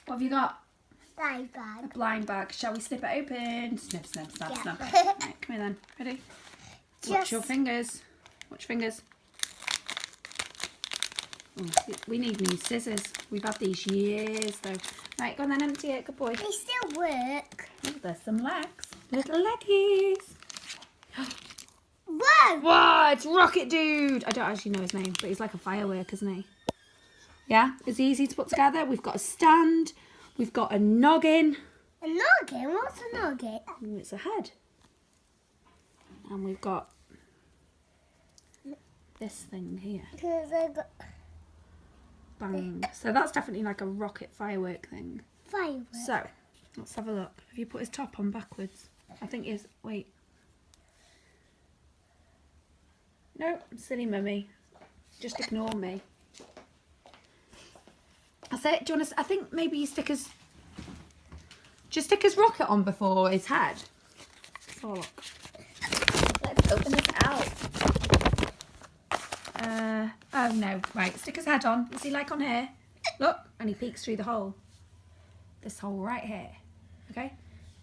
What have you got? Blind bag. A blind bag. Shall we snip it open? Snip, snip, snap, Yeah. snap. Right, come here then. Ready? Watch your fingers. Watch your fingers. Oh, we need new scissors. We've had these years though. Right, go on then, empty it. Good boy. They still work. Oh, there's some legs. Little leggies. Whoa! Whoa, it's Rocket Dude. I don't actually know his name, but he's like a firework, isn't he? Yeah, it's easy to put together. We've got a stand. We've got a noggin. A noggin? What's a noggin? And it's a head. And we've got this thing here. Because I got Bang. So that's definitely like a rocket firework thing. firework. So, let's have a look. Have you put his top on backwards? I think he's... Wait. No, silly mummy. Just ignore me. I say, do you want to... I think maybe you stick his... Just stick his rocket on before his head. Let's have a look. Let's open this out. Oh no, right, stick his head on. Is he like on here? Look, and he peeks through the hole. This hole right here. Okay?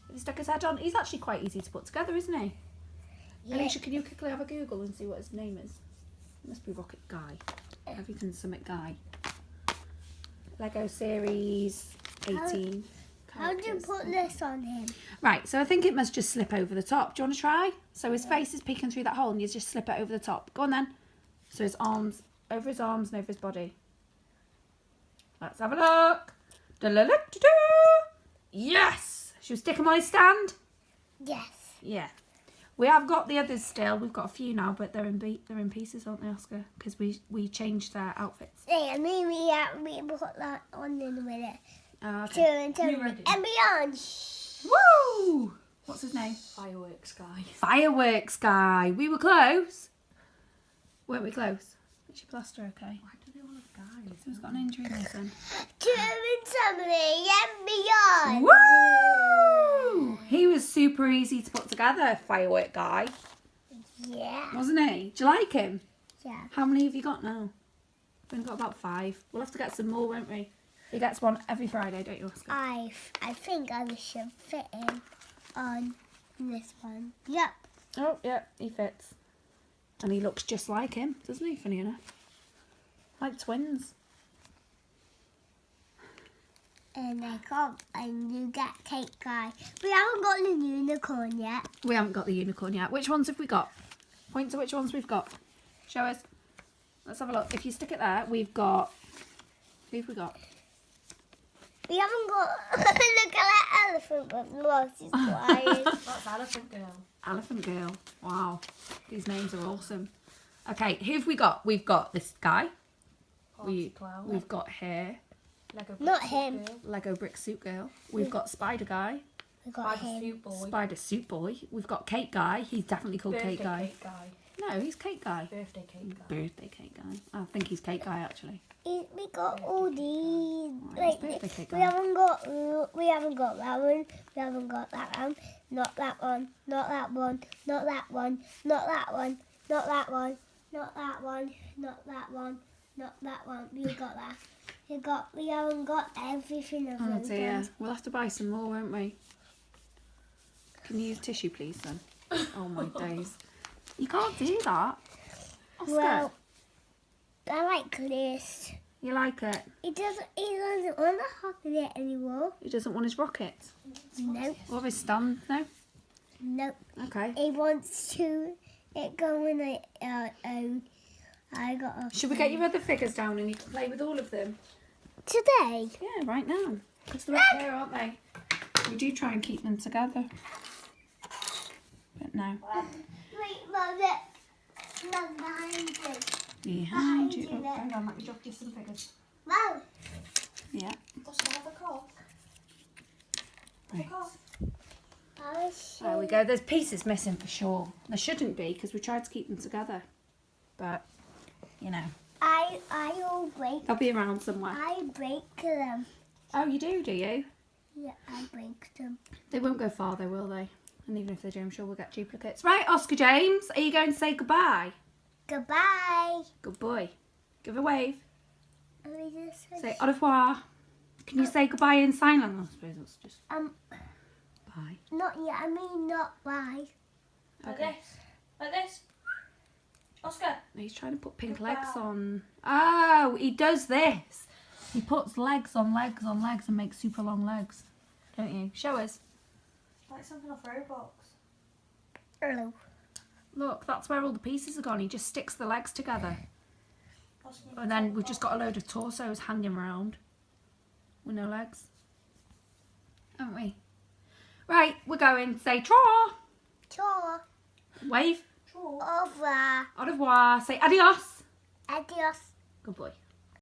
If he stuck his head on, he's actually quite easy to put together, isn't he? Yeah. Alicia, can you quickly have a Google and see what his name is? It must be Rocket Guy. Everything's Summit Guy. Lego Series 18. How do you put this on him? Right, so I think it must just slip over the top. Do you want to try? So his face is peeking through that hole and you just slip it over the top. Go on then. So his arms, over his arms and over his body. Let's have a look. Da-la-la-da-da. Yes! Should we stick him on his stand? Yes. Yeah. We have got the others still. We've got a few now, but they're in pieces, aren't they, Oscar? Because we changed their outfits. Yeah, maybe we put that on in a minute. Okay. Two You ready? and beyond. Woo! What's his name? Fireworks Guy. Fireworks Guy. We were close. Weren't we close? Is your plaster okay? Why do they all have guys? Who's got an injury, Mason? Two and somebody and beyond. Woo! He was super easy to put together, Firework Guy. Yeah. Wasn't he? Do you like him? Yeah. How many have you got now? We've only got about 5. We'll have to get some more, won't we? He gets one every Friday, don't you, Oscar? I think I should fit in on this one. Yep. Oh, yeah, he fits. And he looks just like him, doesn't he, funny enough? Like twins. And you get Cake Guy. We haven't got the unicorn yet. We haven't got the unicorn yet. Which ones have we got? Point to which ones we've got. Show us. Let's have a look. If you stick it there, we've got... Who have we got? We haven't got. Look at that elephant with lost his eyes. That's Elephant Girl. Elephant Girl. Wow. These names are awesome. Okay, who have we got? We've got this guy. Party Clown. We've got Hair. Lego Not Brick him. Suit Girl. Lego Brick Suit Girl. We've got Spider Guy. We got Spider him. Suit Boy. Spider Suit Boy. We've got Cake Guy. He's definitely called Birthday Cake Guy. Cake Guy. No, he's Cake Guy. Birthday Cake Guy. Birthday Cake Guy. I think he's Cake Guy actually. We got all these. Right, it's birthday cake We guy. haven't got that one. We haven't got that one. Not that one. Not that one. Not that one. Not that one. Not that one. Not that one. Not that one. Not that one. We got that. We haven't got everything of Oh those dear. ones. We'll have to buy some more, won't we? Can you use tissue, please, then? Oh my days. You can't do that. Oscar, Well, I like this. you like it? He doesn't want to hop in it anymore. He doesn't want his rocket. No. Or his stand, no? No. Okay. He wants to go in I got a Should we get your other figures down and you can play with all of them? today. Yeah, right now. Because they're up there, aren't they? We do try and keep them together. But no. Wait, Mum, look behind you. Behind you. Behind you, Oh, hang on, let me drop you some figures. Mum, Yeah. Does she have a cough? Right. I'll There we go. There's pieces missing for sure. There shouldn't be because we tried to keep them together. But, you know, I'll break. they'll be around somewhere. I break them. Oh, you do you? Yeah, I break them. They won't go far though, will they? And even if they do, I'm sure we'll get duplicates. Right, Oscar James, are you going to say goodbye? Goodbye. Good boy. Give a wave. Let me just Say au revoir. Can you say goodbye in sign language? I suppose it's just bye. Not yet. I mean, not bye. Like Okay. this. Like this. Oscar. He's trying to put pink Goodbye. legs on. Oh, he does this. He puts legs on legs on legs and makes super long legs. Don't you? Show us. Like something off Roblox. Hello. Look, that's where all the pieces are gone. He just sticks the legs together. Oscar, And then we've just got a load of torsos hanging around with no legs. Haven't we? Right, we're going. Say tra. Ciao. Wave. Draw. Au revoir. Au revoir. Say adios. Adios. Good boy.